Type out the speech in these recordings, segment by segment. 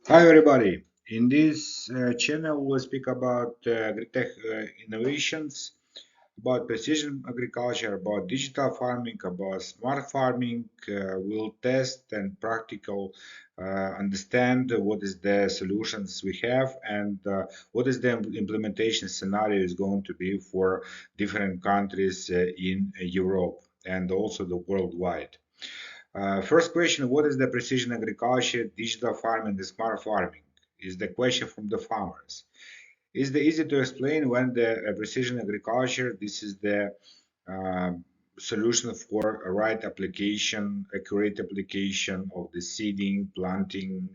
Hi everybody. In this channel, we'll speak about AgTech innovations, about precision agriculture, about digital farming, about smart farming. We'll test and practical understand what is the solutions we have and what is the implementation scenario is going to be for different countries in Europe and also the worldwide. First question, what is the precision agriculture, digital farming, and smart farming? Is the question from the farmers. Is the easy to explain when the precision agriculture, this is the solution for a right application, accurate application of the seeding, planting,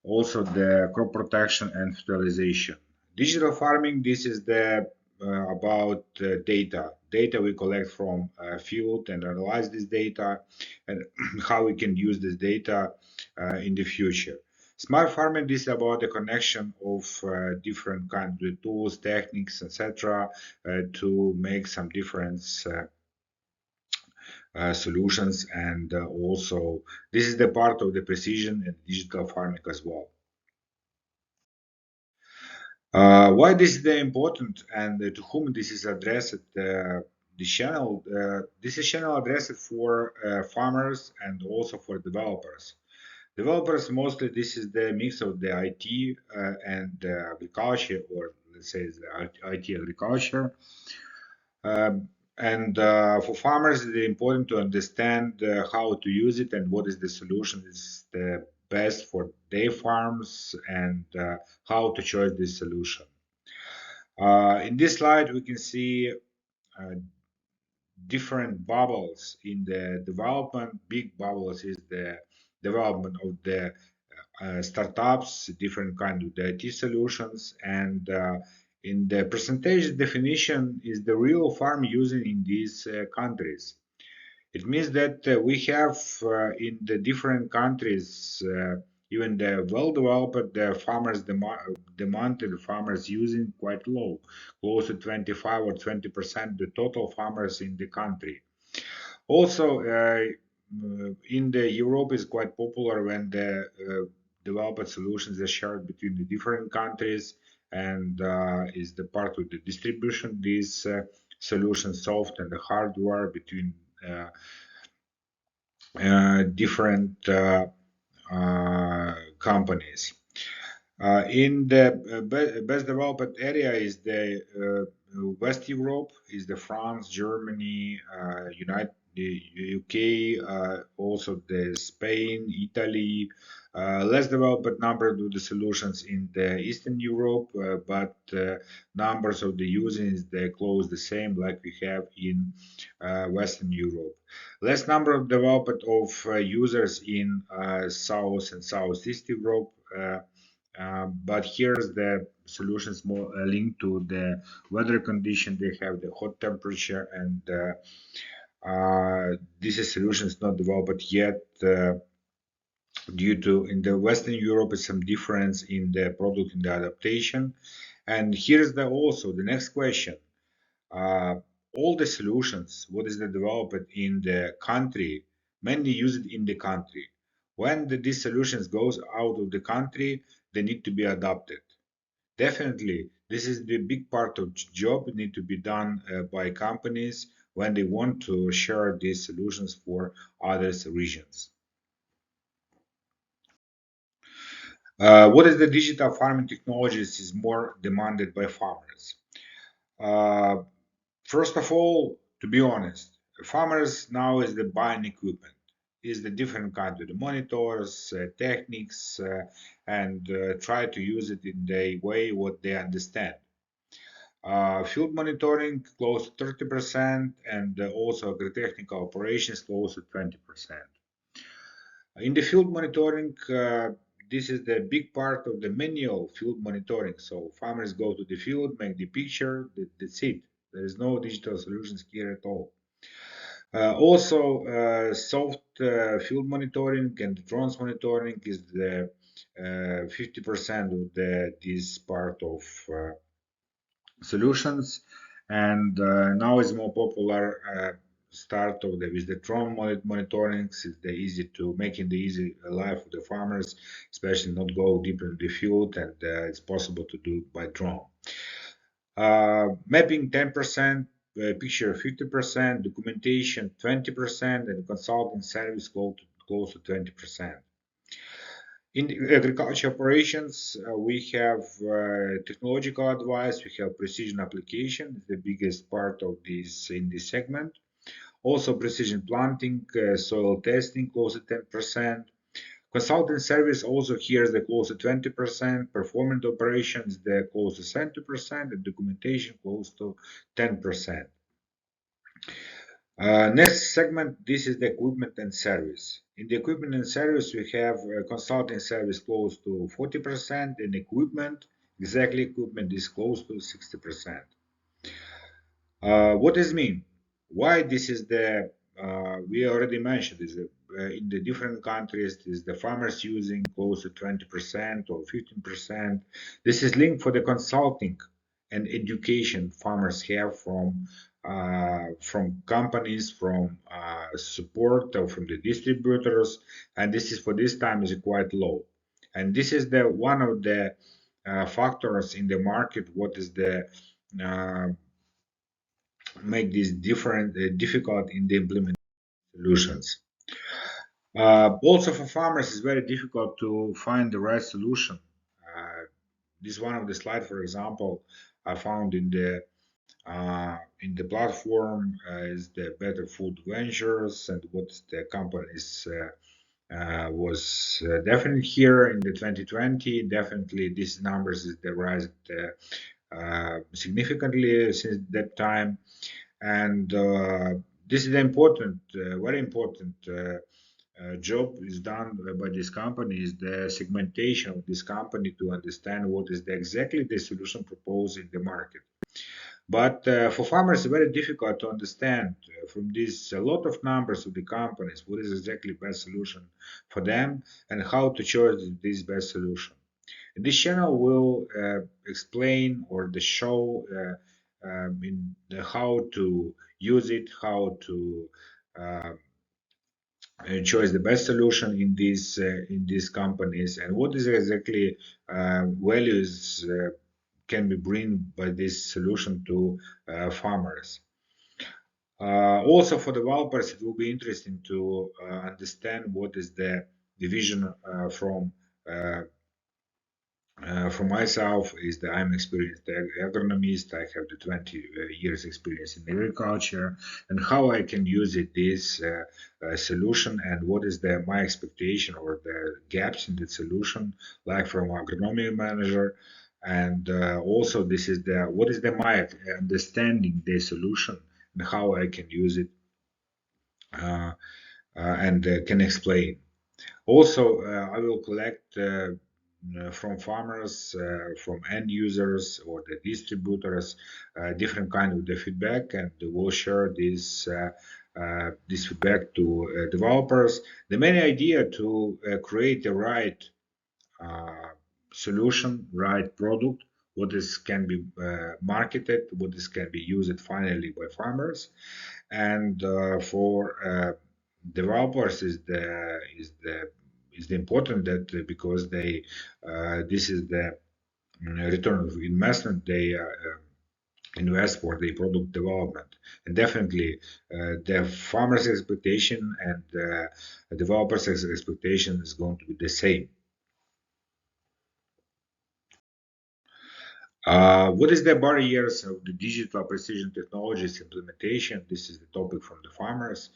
also the crop protection and fertilization. Digital farming, this is the about data we collect from field and analyze this data and how we can use this data in the future. Smart farming, this is about the connection of different kinds of tools, techniques, etc., to make some difference solutions, and also this is the part of the precision and digital farming as well. Why this is important and to whom this is addressed? This channel, this is channel addressed for farmers and also for developers. Developers mostly this is the mix of the IT and agriculture, or let's say the IT agriculture. And for farmers, it's important to understand how to use it and what is the solution is the best for their farms and how to choose this solution. In this slide, we can see uh, different bubbles in the development. Big bubbles is the development of the startups, different kind of the IT solutions, and in the percentage definition is the real farm using in these countries. It means that we have in the different countries, even the well-developed farmers demand the farmers using quite low, close to 25 or 20% the total farmers in the country. Also, in the Europe is quite popular when the developed solutions are shared between the different countries and is the part of the distribution. These solutions, soft and the hardware between different companies. In the best developed area is the West Europe, is the France, Germany, the UK, also the Spain, Italy. Less developed number of the solutions in the Eastern Europe, but numbers of the users they close the same like we have in Western Europe. Less number of developed of users in South and Southeast Europe. But here's the solutions more linked to the weather condition. They have the hot temperature, and this is solutions not developed yet due to in the Western Europe is some difference in the product in the adaptation. And here's the also the next question. Uh, all the solutions, what is the developed in the country, mainly used in the country. When these solutions goes out of the country, they need to be adopted. Definitely, this is the big part of job need to be done by companies when they want to share these solutions for other regions. What is the digital farming technologies is more demanded by farmers? Uh, First of all, to be honest, farmers now is the buying equipment, is the different kind of the monitors, techniques, and try to use it in the way what they understand. Field monitoring close to 30% and also agri-technical operations close to 20%. In the field monitoring, this is the big part of the manual field monitoring. So farmers go to the field, make the picture, that's it. There is no digital solutions here at all. Also, soft field monitoring and drones monitoring is the 50% of this part of solutions, and now is more popular start of with the drone monitoring. It's the easy to making the easy life of the farmers, especially not go deeper in the field, and it's possible to do by drone. Mapping 10%, picture 50%, documentation 20%, and consulting service close to 20%. In the agriculture operations, we have technological advice, we have precision application, the biggest part of this in this segment. Also precision planting, soil testing close to 10%. Consulting service also here is the close to 20%, performance operations the close to 70%, and documentation close to 10%. Next segment, this is the equipment and service. In the equipment and service, we have consulting service close to 40%, and equipment, exactly equipment is close to 60%. What does it mean? Why this is the we already mentioned is that in the different countries is the farmers using close to 20% or 15%. This is linked for the consulting and education farmers have from companies, from support or from the distributors, and this is for this time is quite low. And this is the one of the factors in the market. What is the uh, make this different difficult in the implementation solutions. Also for farmers, it's very difficult to find the right solution. This one of the slide, for example, I found in the platform is the Better Food Ventures and what the companies was definitely here in the 2020. Definitely, these numbers is the rise significantly since that time. And this is important, very important job is done by this company is the segmentation of this company to understand what is exactly the solution proposed in the market. But for farmers, it's very difficult to understand from this a lot of numbers of the companies what is exactly best solution for them and how to choose this best solution. This channel will explain or the show in how to use it, how to uh, choose the best solution in these companies, and what is exactly values can be bring by this solution to farmers. Also, for developers, it will be interesting to understand what is the division uh, for myself is that I'm experienced agronomist. I have the 20 years experience in agriculture, and how I can use it this solution, and what is the my expectation or the gaps in the solution, like from agronomy manager, and also this is the what is the my understanding the solution and how I can use it uh, and can explain. Also, I will collect from farmers, from end users or the distributors, different kind of the feedback, and we'll share this feedback to developers. The main idea to create the right uh, solution, right product, what is can be marketed, what is can be used finally by farmers, and for developers is the important that because they this is the return of investment they invest for the product development, and definitely the farmers expectation and developers expectation is going to be the same. What is the barriers of the digital precision technologies implementation? This is the topic from the farmers.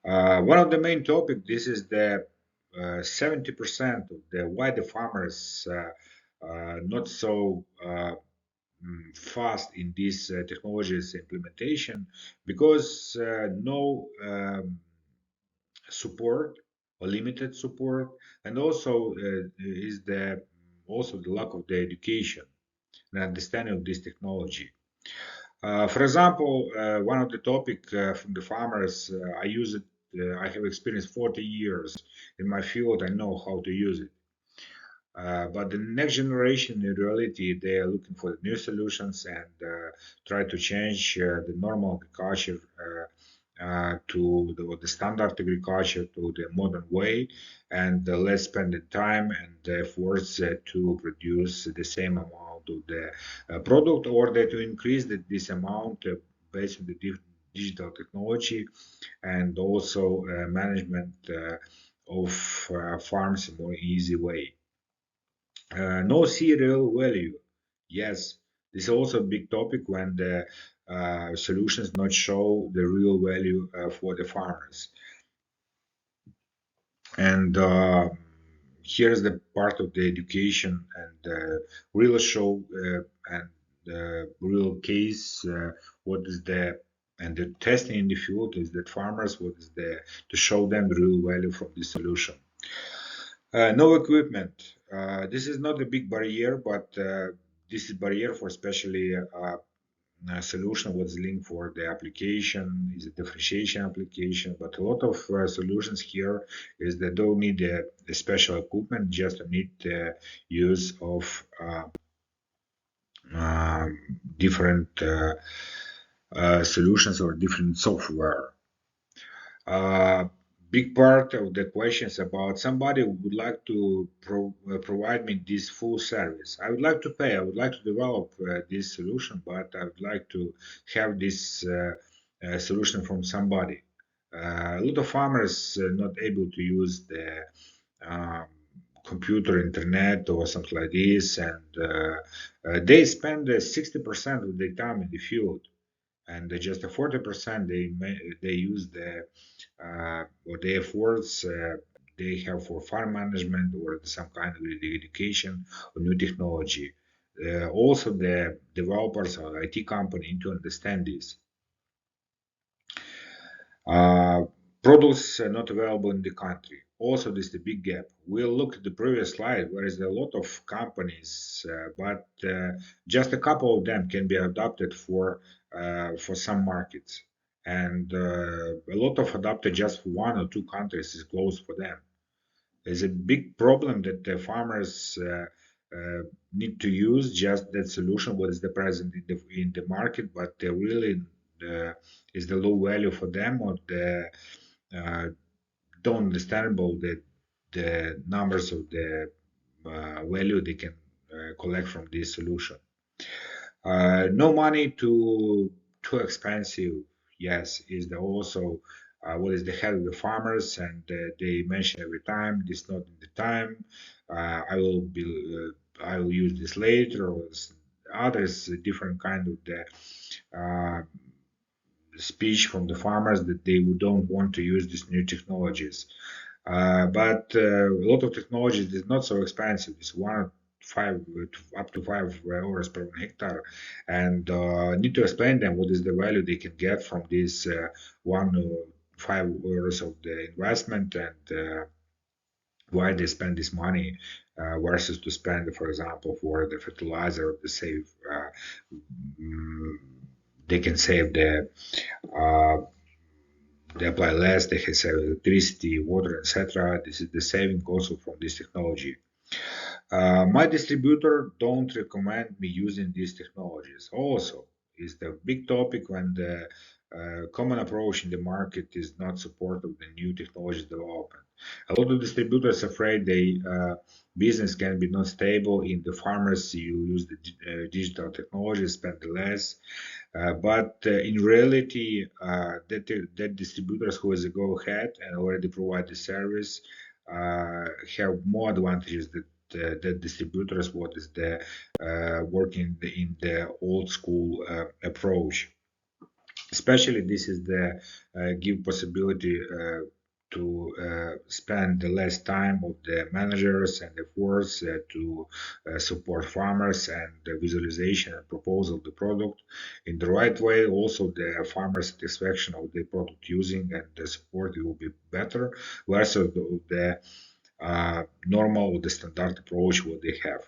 One of the main topic. This is the 70% of the why the farmers not so fast in this technologies implementation because no support or limited support, and also is the also the lack of the education and understanding of this technology. For example, one of the topic from the farmers, I use it. I have experienced 40 years in my field. I know how to use it. But the next generation, in reality, they are looking for new solutions and try to change the normal agriculture to the standard agriculture to the modern way, and less spending time and efforts to produce the same amount of the product, or that to increase this amount based on the digital technology and also management of farms in a more easy way. No serial value. Yes, this is also a big topic when the solutions not show the real value for the farmers. And here's the part of the education and real show and real case. What is the and the testing in the field is that farmers what is the to show them the real value from this solution. No equipment. This is not a big barrier, but this is barrier for especially solution was linked for the application is a differentiation application, but a lot of solutions here is that don't need the special equipment, just need the use of different solutions or different software. Uh, Big part of the questions about somebody would like to provide me this full service. I would like to pay. I would like to develop this solution, but I would like to have this solution from somebody. A lot of farmers not able to use the um, computer, internet, or something like this, and they spend 60% of their time in the field, and just 40% they use the or the efforts they have for farm management or some kind of education or new technology. Also, the developers or IT company need to understand this. Uh, Products are not available in the country. Also, this is the big gap. We'll look at the previous slide, where is a lot of companies, but just a couple of them can be adopted for some markets, and a lot of adopted just for one or two countries is closed for them. There's a big problem that the farmers need to use just that solution what is the present in the market, but they really is the low value for them or the uh, don't understandable that the numbers of the value they can collect from this solution. No money too expensive. Yes, is the also what is the head of the farmers, and they mention every time this not in the time. I will use this later, or others different kind of the uh, speech from the farmers that they don't want to use these new technologies. But a lot of technologies is not so expensive. It's one five up to €5 per hectare, and need to explain them what is the value they can get from this one €5 of the investment and why they spend this money versus to spend, for example, for the fertilizer, the save. Mm, they can save uh, they apply less, they have save electricity, water, etc. This is the saving also from this technology. My distributor don't recommend me using these technologies. Also, is the big topic when the common approach in the market is not support of the new technologies development. A lot of distributors afraid they business can be not stable. In the farmers, you use the digital technology, spend less, but in reality, that distributors who is a go ahead and already provide the service have more advantages that distributors what is the working in the old school approach. Especially this is the give possibility to spend the less time of the managers and efforts to support farmers and the visualization and proposal of the product in the right way. Also, the farmer satisfaction of the product using and the support will be better versus the normal, the standard approach what they have.